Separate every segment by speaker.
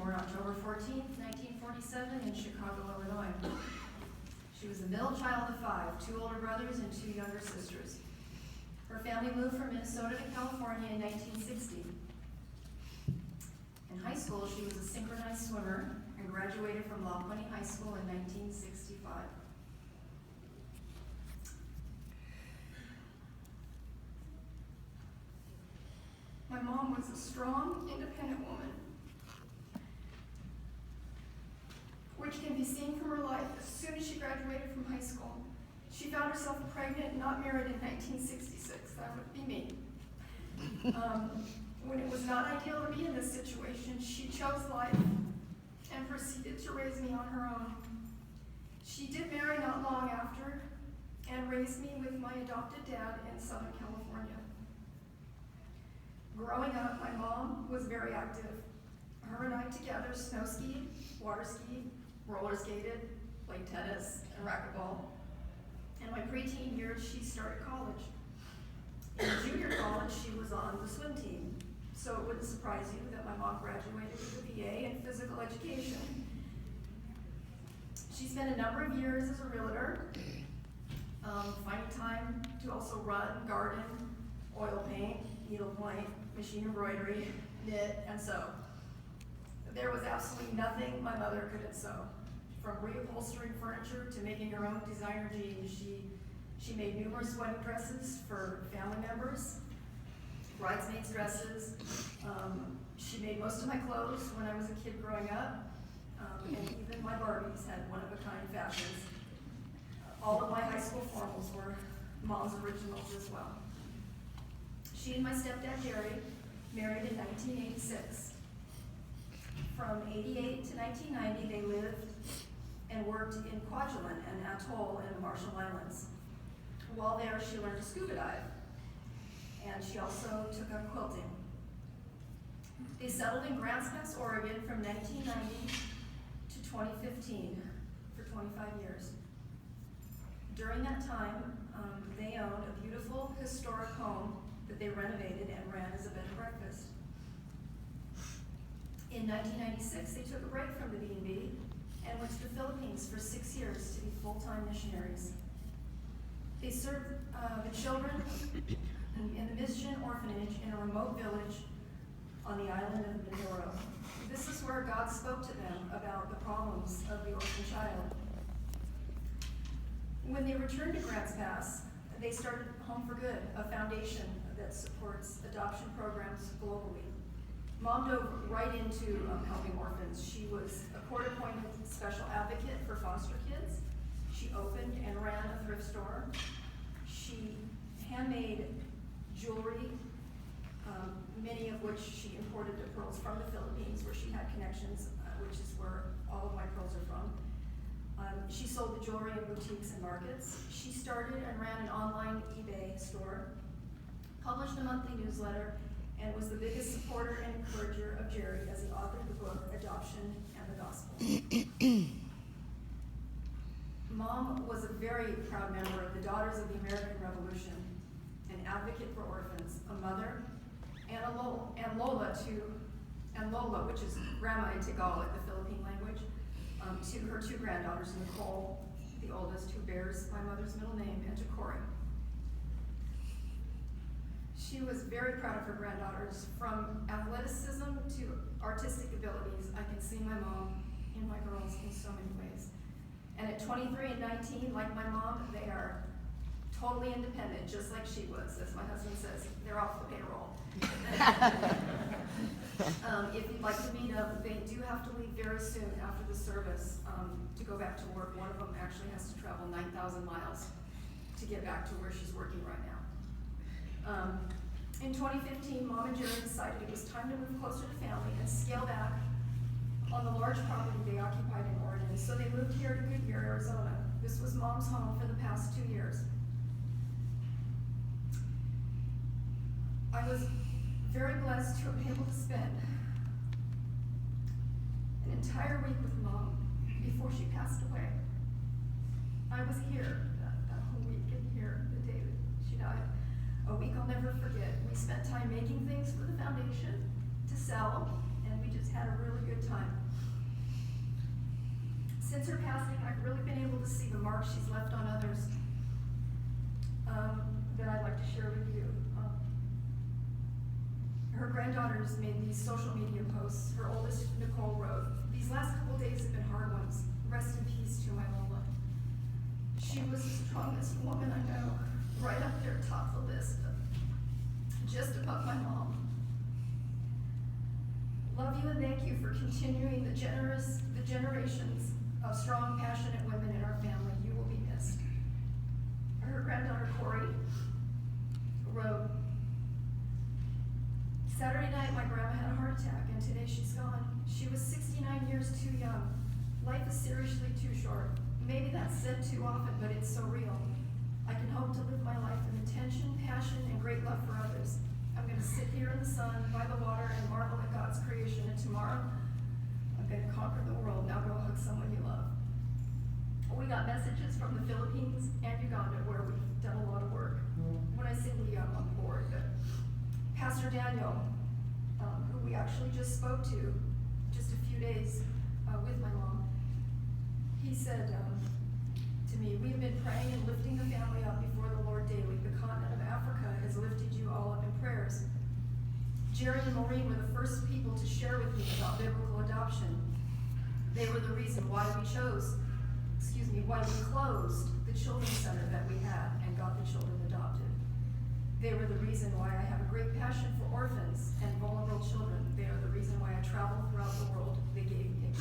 Speaker 1: born October 14, 1947 in Chicago, Illinois. She was the middle child of 5, 2 older brothers and 2 younger sisters. Her family moved from Minnesota to California in 1960. In high school, she was a synchronized swimmer and graduated from Lochmoney High School in 1965. My mom was a strong, independent woman, which can be seen from her life as soon as she graduated from high school. She found herself pregnant and not married in 1966. That would be me. When it was not ideal to be in this situation, she chose life and proceeded to raise me on her own. She did marry not long after and raised me with my adopted dad in Southern California. Growing up, my mom was very active. Her and I together snow skied, water skied, roller skated, played tennis, and racquetball. In my preteen years, she started college. In junior college, she was on the swim team. So it wouldn't surprise you that my mom graduated with a BA in physical education. She spent a number of years as a realtor, finding time to also run, garden, oil paint, needlepoint, machine embroidery, knit, and sew. There was absolutely nothing my mother couldn't sew. From reupholstering furniture to making her own designer jeans, she made numerous wedding dresses for family members, bridesmaids dresses. She made most of my clothes when I was a kid growing up, and even my Barbies had one-of-a-kind fashions. All of my high school formals were mom's originals as well. She and my stepdad, Jerry, married in 1986. From 88 to 1990, they lived and worked in Kwajalein, an atoll in the Marshall Islands. While there, she learned to scuba dive, and she also took up quilting. They settled in Grants Pass, Oregon from 1990 to 2015 for 25 years. During that time, they owned a beautiful historic home that they renovated and ran as a bed and breakfast. In 1996, they took a break from the B&B and went to the Philippines for 6 years to be full-time missionaries. They served the children in the Mission Orphanage in a remote village on the island of Mindoro. This is where God spoke to them about the problems of the orphan child. When they returned to Grants Pass, they started Home for Good, a foundation that supports adoption programs globally. Mom dove right into helping orphans. She was a court-appointed special advocate for foster kids. She opened and ran a thrift store. She handmade jewelry, many of which she imported the pearls from the Philippines, where she had connections, which is where all of my pearls are from. She sold the jewelry in boutiques and markets. She started and ran an online eBay store, published a monthly newsletter, and was the biggest supporter and encourager of Jerry as the author of the book, Adoption and the Gospel. Mom was a very proud member of the Daughters of the American Revolution, an advocate for orphans, a mother, and Lola, which is grandma in Tagalog, the Philippine language, to her 2 granddaughters, Nicole, the oldest, who bears my mother's middle name, and to Corey. She was very proud of her granddaughters. From athleticism to artistic abilities, I can see my mom in my girls in so many ways. And at 23 and 19, like my mom, they are totally independent, just like she was. As my husband says, they're off the payroll. If you'd like to meet up, they do have to leave very soon after the service to go back to work. One of them actually has to travel 9,000 miles to get back to where she's working right now. In 2015, Mom and Jerry decided it was time to move closer to family and scale back on the large property they occupied in Oregon. So they moved here to Goodyear, Arizona. This was Mom's home for the past 2 years. I was very blessed to have been able to spend an entire week with Mom before she passed away. I was here that whole week and here the day that she died. A week I'll never forget. We spent time making things for the foundation to sell, and we just had a really good time. Since her passing, I've really been able to see the mark she's left on others that I'd like to share with you. Her granddaughters made these social media posts. Her oldest, Nicole, wrote, "These last couple days have been hard ones. Rest in peace to my Lola. She was the strongest woman I know, right up there top of the list, just above my mom. Love you and thank you for continuing the generations of strong, passionate women in our family. You will be missed." Her granddaughter, Corey, wrote, "Saturday night, my grandma had a heart attack, and today she's gone. She was 69 years too young. Life is seriously too short. Maybe that's said too often, but it's so real. I can hope to live my life with intention, passion, and great love for others. I'm going to sit here in the sun, by the water, and marvel at God's creation, and tomorrow, I'm going to conquer the world. Now go hug someone you love." We got messages from the Philippines and Uganda, where we've done a lot of work. When I say we, I'm on board, but Pastor Daniel, who we actually just spoke to just a few days with my mom, he said to me, "We've been praying and lifting the family up before the Lord daily. The continent of Africa has lifted you all up in prayers." Jerry and Maureen were the first people to share with me about biblical adoption. They were the reason why we closed the children's center that we had and got the children adopted. They were the reason why I have a great passion for orphans and vulnerable children. They are the reason why I travel throughout the world. They gave me.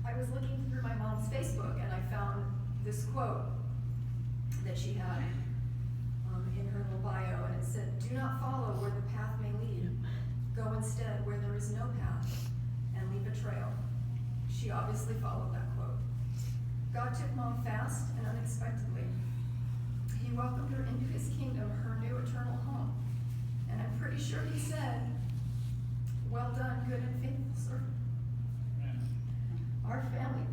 Speaker 1: I was looking through my mom's Facebook and I found this quote that she had in her little bio, and it said, "Do not follow where the path may lead. Go instead where there is no path and leave a trail." She obviously followed that quote. God took Mom fast and unexpectedly. He welcomed her into his kingdom, her new eternal home. And I'm pretty sure he said, "Well done, good and faithful servant." Our family